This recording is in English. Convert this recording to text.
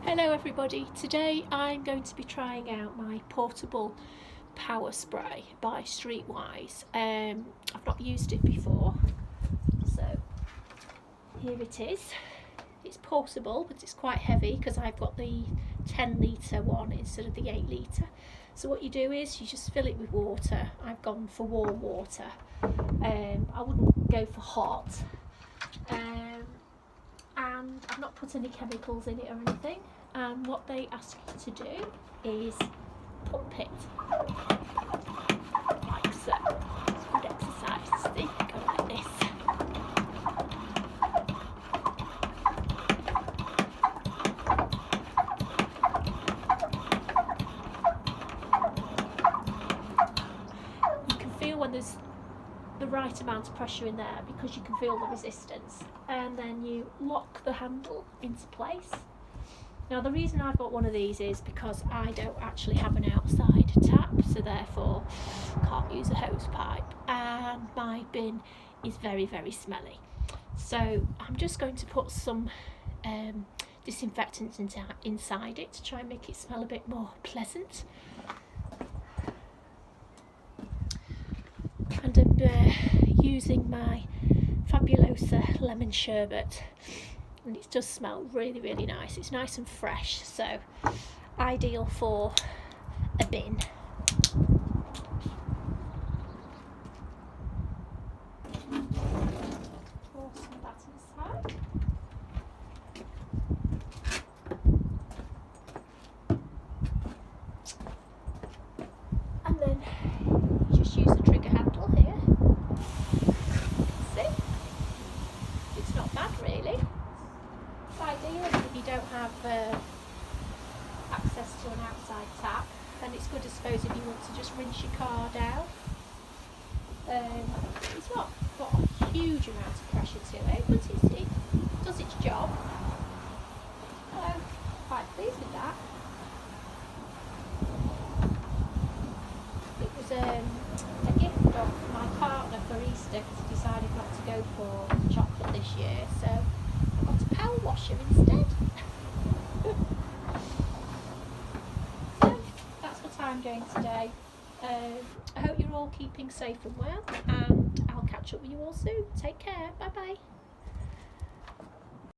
Hello everybody, today I'm going to be trying out my portable power spray by Streetwise. I've not used it before, so here it is. It's portable but it's quite heavy because I've got the 10 litre one instead of the 8 litre. So what you do is you just fill it with water. I've gone for warm water. I wouldn't go for hot. And I've not put any chemicals in it or anything, and what they ask you to do is pump it like so. It's good exercise. See, go like this. You can feel when there's the right amount of pressure in there because you can feel the resistance, and then you lock the handle into place. Now the reason I've got one of these is because I don't actually have an outside tap, so therefore can't use a hose pipe, and my bin is very smelly, so I'm just going to put some disinfectant inside it to try and make it smell a bit more pleasant. And I'm using my Fabulosa lemon sherbet, and it does smell really nice. It's nice and fresh, so ideal for a bin. Pour some of that inside. And then you just use the trigger handle here. See? It's not bad really. It's ideal if you don't have access to an outside tap, then it's good, I suppose, if you want to just rinse your car down. It's not got a huge amount of pressure to it, but it does its job. Quite pleased with that. It was a gift of my partner for Easter because he decided not to go for chocolate this year, so I got a power washer instead. So that's what I'm doing today. I hope you're all keeping safe and well, and I'll catch up with you all soon. Take care. Bye bye.